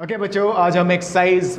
Okay बच्चों, आज हम एक्सरसाइज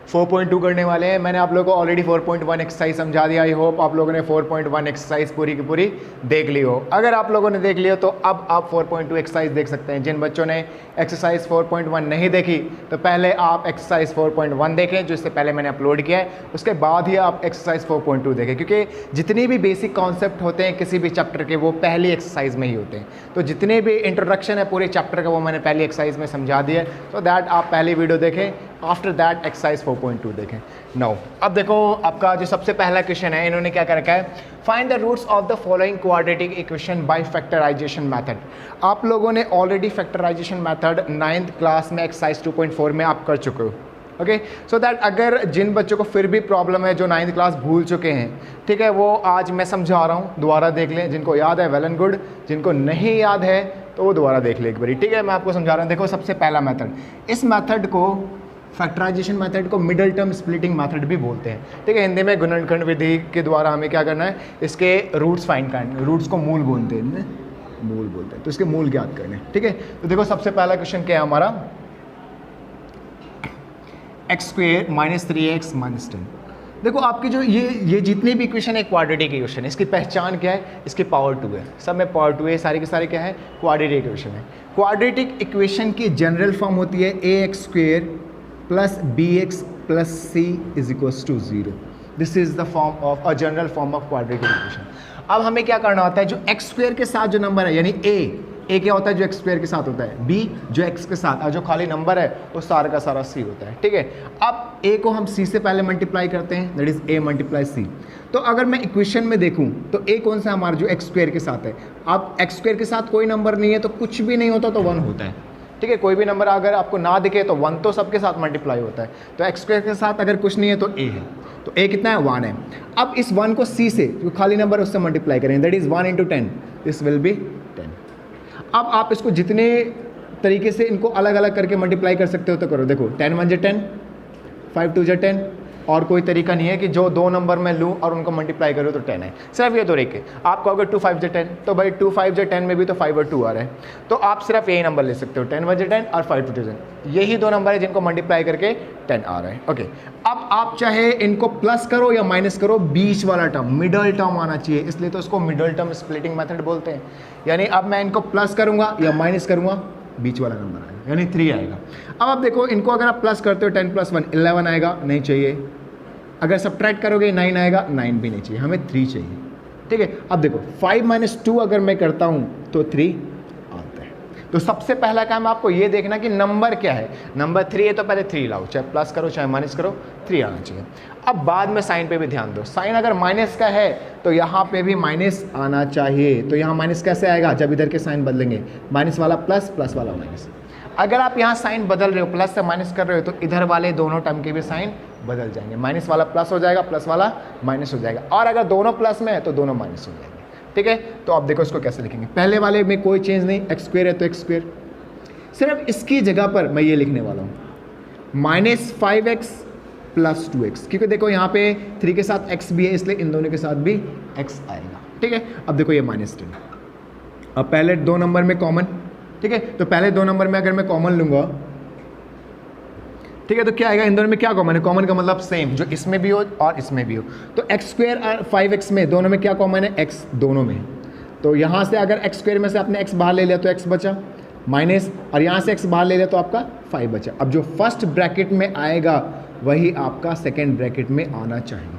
4.2 करने वाले हैं। मैंने आप लोगों को ऑलरेडी 4.1 एक्सरसाइज समझा दिया। आई होप आप लोगों ने 4.1 एक्सरसाइज पूरी की पूरी देख ली हो। अगर आप लोगों ने देख लिया तो अब आप 4.2 एक्सरसाइज देख सकते हैं। जिन बच्चों ने एक्सरसाइज 4.1 नहीं देखी तो पहले आप एक्सरसाइज 4.1 देखें, जो इससे पहले मैंने अपलोड किया है। उसके बाद ही आप एक्सरसाइज 4.2 देखें, क्योंकि जितनी भी बेसिक कॉन्सेप्ट होते हैं किसी भी चैप्टर के, वो पहली एक्सरसाइज में ही होते हैं। तो जितने भी इंट्रोडक्शन है पूरे चैप्टर का, वो मैंने पहली एक्सरसाइज में समझा दिया है। सो दैट आप पहली वीडियो देखें, आफ्टर दैट एक्सरसाइज 4.2 देखें। नाउ अब देखो, आपका जो सबसे पहला क्वेश्चन है, इन्होंने क्या कर रखा है, find the roots of the following quadratic equation by factorization method. आप लोगों ने already factorization method 9th class में एक्सरसाइज 2.4 में आप कर चुके हो। ओके, सो दैट अगर जिन बच्चों को फिर भी प्रॉब्लम है, जो 9th क्लास भूल चुके हैं, ठीक है, वो आज मैं समझा रहा हूँ, दोबारा देख लें। जिनको याद है वेल एंड गुड, जिनको नहीं याद है तो वो दोबारा देख ले एक बारी। ठीक है, मैं आपको समझा रहा हूँ। देखो, सबसे पहला मेथड, इस मेथड को, फैक्टराइजेशन मेथड को मिडल टर्म स्प्लिटिंग मेथड भी बोलते हैं। ठीक है, हिंदी में गुणनखंड विधि के द्वारा हमें क्या करना है, इसके रूट्स फाइंड करने। रूट्स को मूल बोलते हैं, मूल बोलते हैं, तो इसके मूल ज्ञात करने। ठीक है, तो देखो सबसे पहला क्वेश्चन क्या है हमारा, x² - 3x - 10। देखो आपकी जो ये जितनी भी इक्वेशन है क्वाड्रेटिक इक्वेशन है। इसकी पहचान क्या है, इसकी पावर 2 है, सब में पावर 2 है, सारे के सारे क्या है, क्वाड्रेटिक इक्वेशन है। क्वाड्रेटिक इक्वेशन की जनरल फॉर्म होती है ax² + bx + c = 0। This is the form of a general form of quadratic equation. अब हमें क्या करना होता है, जो x² के साथ जो नंबर है, यानी a क्या होता है, जो x² के साथ होता है, b जो x के साथ, और जो खाली नंबर है वो सारा का सारा c होता है। ठीक है, अब a को हम c से पहले मल्टीप्लाई करते हैं, दैट इज a × c। तो अगर मैं इक्वेशन में देखूं तो a कौन सा हमारा, जो x² के साथ है। अब x² के साथ कोई नंबर नहीं है तो कुछ भी नहीं होता, तो 1 होता है। ठीक है, कोई भी नंबर अगर आपको ना दिखे तो 1 तो सबके साथ मल्टीप्लाई होता है। तो x² के साथ अगर कुछ नहीं है तो a है, तो a कितना है, 1 है। अब इस 1 को c से, जो खाली नंबर है उससे मल्टीप्लाई करें, that is 1 × 10, this will be 10। अब आप इसको जितने तरीके से इनको अलग अलग करके मल्टीप्लाई कर सकते हो तो करो। देखो 10 × 1 = 10, 5 × 2 = 10, और कोई तरीका नहीं है कि जो दो नंबर में लूँ और उनको मल्टीप्लाई करो तो 10 है, सिर्फ ये दो तरीके। आप कहोगे 2 × 5 = 10, तो भाई 2 × 5 = 10 में भी तो 5 और 2 आ रहे हैं, तो आप सिर्फ यही नंबर ले सकते हो, 10 × 1 = 10 और 5 × 2 = 10। यही दो नंबर है जिनको मल्टीप्लाई करके 10 आ रहा है। ओके, अब आप चाहे इनको प्लस करो या माइनस करो, बीच वाला टर्म, मिडल टर्म आना चाहिए, इसलिए तो इसको मिडल टर्म स्प्लिटिंग मेथड बोलते हैं। यानी अब मैं इनको प्लस करूंगा या माइनस करूंगा, बीच वाला नंबर आएगा, यानी 3 आएगा। अब आप देखो, इनको अगर आप प्लस करते हो, 10 + 1 11 आएगा, नहीं चाहिए। अगर सब्ट्रैक्ट करोगे 9 आएगा, 9 भी नहीं चाहिए, हमें 3 चाहिए। ठीक है, अब देखो 5 - 2 अगर मैं करता हूं तो 3 आता है। तो सबसे पहला काम आपको ये देखना कि नंबर क्या है। नंबर 3 है तो पहले 3 लाओ, चाहे प्लस करो चाहे माइनस करो, 3 आना चाहिए। अब बाद में साइन पे भी ध्यान दो, साइन अगर माइनस का है तो यहाँ पे भी माइनस आना चाहिए। तो यहाँ माइनस कैसे आएगा, जब इधर के साइन बदलेंगे, माइनस वाला प्लस, प्लस वाला माइनस। अगर आप यहाँ साइन बदल रहे हो, प्लस से माइनस कर रहे हो, तो इधर वाले दोनों टर्म के भी साइन बदल जाएंगे, माइनस वाला प्लस हो जाएगा, प्लस वाला माइनस हो जाएगा, और अगर दोनों प्लस में है तो दोनों माइनस हो जाएंगे। ठीक है, तो आप देखो इसको कैसे लिखेंगे। पहले वाले में कोई चेंज नहीं, x² है तो x², सिर्फ इसकी जगह पर मैं ये लिखने वाला हूँ -5x + 2x, क्योंकि देखो यहाँ पे 3 के साथ x भी है, इसलिए इन दोनों के साथ भी x आएगा। ठीक है, अब देखो ये -10। अब पहले दो नंबर में कॉमन, ठीक है, तो पहले दो नंबर में अगर मैं कॉमन लूंगा, ठीक है, तो क्या आएगा, इन दोनों में क्या कॉमन है, कॉमन का मतलब सेम, जो इसमें भी हो और इसमें भी हो। तो x² और 5x में दोनों में क्या कॉमन है, x दोनों में। तो यहाँ से अगर x² में से आपने x बाहर ले लिया तो x बचा माइनस, और यहाँ से x बाहर ले लिया तो आपका 5 बचा। अब जो फर्स्ट ब्रैकेट में आएगा वही आपका सेकेंड ब्रैकेट में आना चाहिए।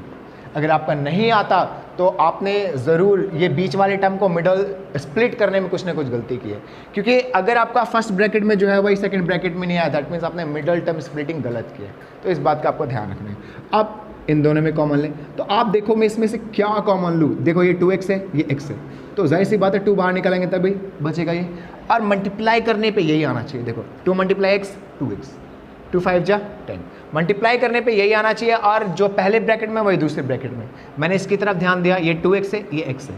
अगर आपका नहीं आता तो आपने ज़रूर ये बीच वाले टर्म को मिडल स्प्लिट करने में कुछ ना कुछ गलती की है, क्योंकि अगर आपका फर्स्ट ब्रैकेट में जो है वही सेकंड ब्रैकेट में नहीं आया, दैट मीन्स आपने मिडल टर्म स्प्लिटिंग गलत की है। तो इस बात का आपको ध्यान रखना है। अब इन दोनों में कॉमन लें, तो आप देखो मैं इसमें से क्या कॉमन लूँ। देखो ये 2x है, ये x है, तो जाहिर सी बात है 2 बाहर निकालेंगे तभी बचेगा ये, और मल्टीप्लाई करने पर यही आना चाहिए। देखो 2 × x 2x, 2 × 5 = 10, मल्टीप्लाई करने पे यही आना चाहिए, और जो पहले ब्रैकेट में वही दूसरे ब्रैकेट में। मैंने इसकी तरफ ध्यान दिया, ये 2x है, ये x है,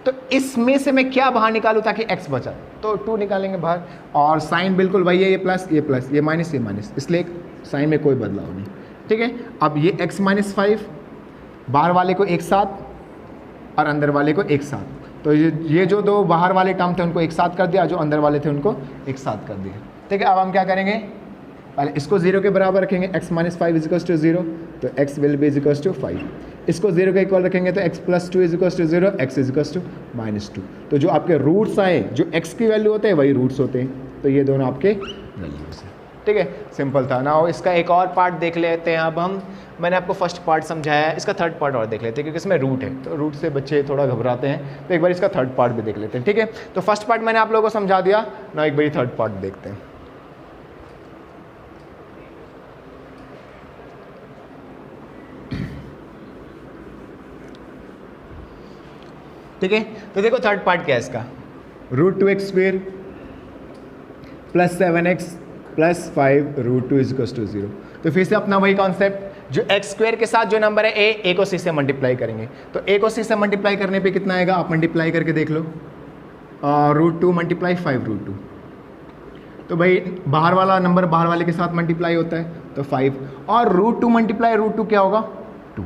तो इसमें से मैं क्या बाहर निकालूं ताकि x बचा, तो 2 निकालेंगे बाहर, और साइन बिल्कुल वही है, ये प्लस, ये माइनस, ये माइनस, इसलिए साइन में कोई बदलाव नहीं। ठीक है, अब ये x - 5, बाहर वाले को एक साथ और अंदर वाले को एक साथ, तो ये जो दो बाहर वाले टर्म थे उनको एक साथ कर दिया, जो अंदर वाले थे उनको एक साथ कर दिया। ठीक है, अब हम क्या करेंगे, पहले इसको 0 के बराबर रखेंगे, x minus 5 is equal to 0, तो x will be is equal to 5। इसको 0 के इक्वल रखेंगे तो x plus 2 is equal to 0, x is equal to minus 2। तो जो आपके रूट्स आए, जो x की वैल्यू होते हैं वही रूट्स होते हैं, तो ये दोनों आपके वैल्यूज हैं। ठीक है, सिंपल था ना। इसका एक और पार्ट देख लेते हैं अब हम। मैंने आपको फर्स्ट पार्ट समझाया है, इसका थर्ड पार्ट और देख लेते हैं क्योंकि इसमें रूट है, तो रूट से बच्चे थोड़ा घबराते हैं, तो एक बार इसका थर्ड पार्ट भी देख लेते हैं। ठीक है, तो फर्स्ट पार्ट मैंने आप लोगों को समझा दिया ना, एक बार थर्ड पार्ट देखते हैं। ठीक है, तो देखो थर्ड पार्ट क्या है इसका, √2x square plus 7x plus 5 √2 is equal to 0। तो फिर से अपना वही कॉन्सेप्ट, जो x स्क्वेयर के साथ जो नंबर है a को c से मल्टीप्लाई करेंगे, तो a को c से मल्टीप्लाई करने पे कितना आएगा, आप मल्टीप्लाई करके देख लो, √2 मल्टीप्लाई 5 √2, तो भाई बाहर वाला नंबर बाहर वाले के साथ मल्टीप्लाई होता है तो 5, और √2 मल्टीप्लाई √2 क्या होगा 2,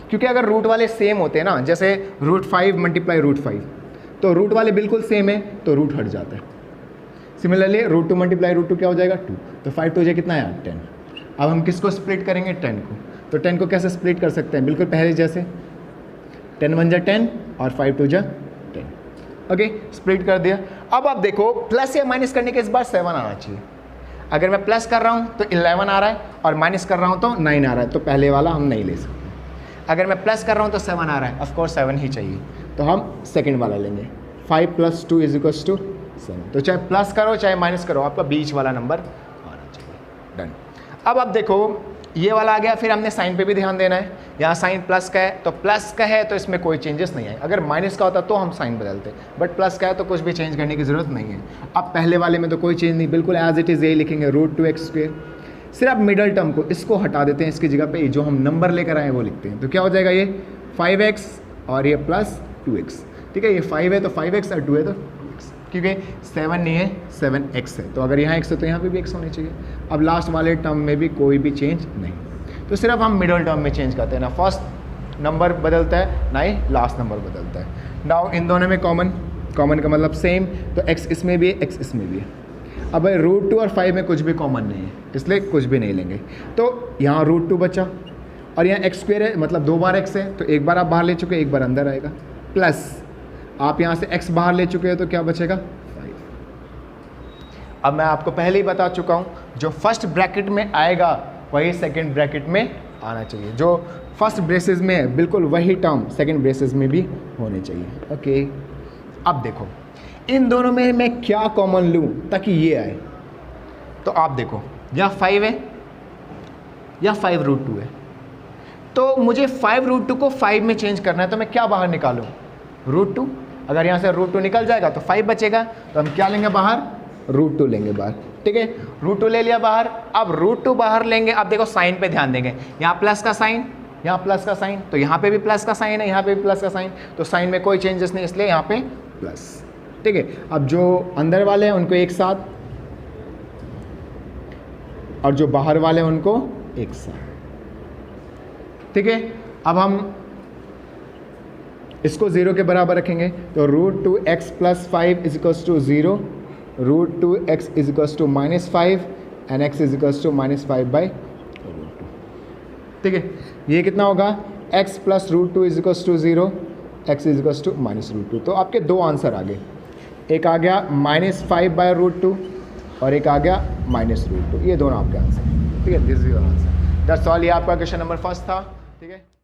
क्योंकि अगर रूट वाले सेम होते हैं ना, जैसे √5 मल्टीप्लाई √5, तो रूट वाले बिल्कुल सेम है तो रूट हट जाता है। सिमिलरली √2 मल्टीप्लाई √2 क्या हो जाएगा 2, तो 5 टू कितना है 10। अब हम किसको स्प्लिट करेंगे 10 को, तो 10 को कैसे स्प्लिट कर सकते हैं, बिल्कुल पहले जैसे 10 1 जा 10 और 5 2 जा 10। ओके, स्प्लिट कर दिया। अब आप देखो प्लस या माइनस करने के इस बार 7 आना चाहिए। अगर मैं प्लस कर रहा हूँ तो 11 आ रहा है और माइनस कर रहा हूँ तो 9 आ रहा है, तो पहले वाला हम नहीं ले सकते। अगर मैं प्लस कर रहा हूँ तो 7 आ रहा है, ऑफकोर्स 7 ही चाहिए, तो हम सेकेंड वाला लेंगे, 5 + 2 इज इक्वल टू 7। तो चाहे प्लस करो चाहे माइनस करो, आपका बीच वाला नंबर आना चाहिए। डन। अब आप देखो ये वाला आ गया, फिर हमने साइन पे भी ध्यान देना है। यहाँ साइन प्लस का है तो प्लस का है तो इसमें कोई चेंजेस नहीं है, अगर माइनस का होता तो हम साइन बदलते, बट प्लस का है तो कुछ भी चेंज करने की ज़रूरत नहीं है। अब पहले वाले में तो कोई चेंज नहीं, बिल्कुल एज इट इज़ यही लिखेंगे √2x स्क्वेयर। सिर्फ मिडल टर्म को इसको हटा देते हैं, इसकी जगह पे जो हम नंबर लेकर आए वो लिखते हैं, तो क्या हो जाएगा ये 5x और ये प्लस 2x। ठीक है, ये 5 है तो 5x और 2 है तो 2x, क्योंकि 7 नहीं है 7x है, तो अगर यहाँ x है तो यहाँ पे भी x होनी चाहिए। अब लास्ट वाले टर्म में भी कोई भी चेंज नहीं, तो सिर्फ हम मिडल टर्म में चेंज करते हैं, ना फर्स्ट नंबर बदलता है ना ही लास्ट नंबर बदलता है। नाउ इन दोनों में कॉमन का मतलब सेम, तो x इसमें भी है x इसमें भी है। अब भाई √2 और 5 में कुछ भी कॉमन नहीं है, इसलिए कुछ भी नहीं लेंगे, तो यहाँ √2 बचा और यहाँ x स्क्वेयर है, मतलब 2 बार x है, तो एक बार आप बाहर ले चुके, एक बार अंदर आएगा, प्लस आप यहाँ से x बाहर ले चुके हैं तो क्या बचेगा 5। अब मैं आपको पहले ही बता चुका हूँ, जो फर्स्ट ब्रैकेट में आएगा वही सेकंड ब्रैकेट में आना चाहिए, जो फर्स्ट ब्रेसेस में है बिल्कुल वही टर्म सेकंड ब्रेसेस में भी होने चाहिए। ओके, अब देखो इन दोनों में मैं क्या कॉमन लूँ ताकि ये आए, तो आप देखो या 5 है या 5 √2 है, तो मुझे 5 √2 को 5 में चेंज करना है, तो मैं क्या बाहर निकालूँ √2। अगर यहाँ से √2 निकल जाएगा तो 5 बचेगा, तो हम क्या लेंगे बाहर √2 लेंगे बाहर। ठीक है, √2 ले लिया बाहर। अब √2 बाहर लेंगे, अब देखो साइन पे ध्यान देंगे, यहाँ प्लस का साइन यहाँ प्लस का साइन, तो यहाँ पे भी प्लस का साइन है, यहाँ पे भी प्लस का साइन, तो साइन में कोई चेंजेस नहीं, इसलिए यहाँ पे प्लस। ठीक है, अब जो अंदर वाले हैं उनको एक साथ और जो बाहर वाले हैं उनको एक साथ। ठीक है, अब हम इसको 0 के बराबर रखेंगे, तो √2x + 5 is equal to 0, √2x is equal to -5 and x is equal to -5/√2। ठीक है, ये कितना होगा x + √2 is equal to 0, x is equal to -√2। तो आपके दो आंसर आ गए, एक आ गया -5/√2 और एक आ गया -√2, ये दोनों आपके आंसर। ठीक है, this is your answer, that's all. ये आपका क्वेश्चन नंबर फर्स्ट था। ठीक है।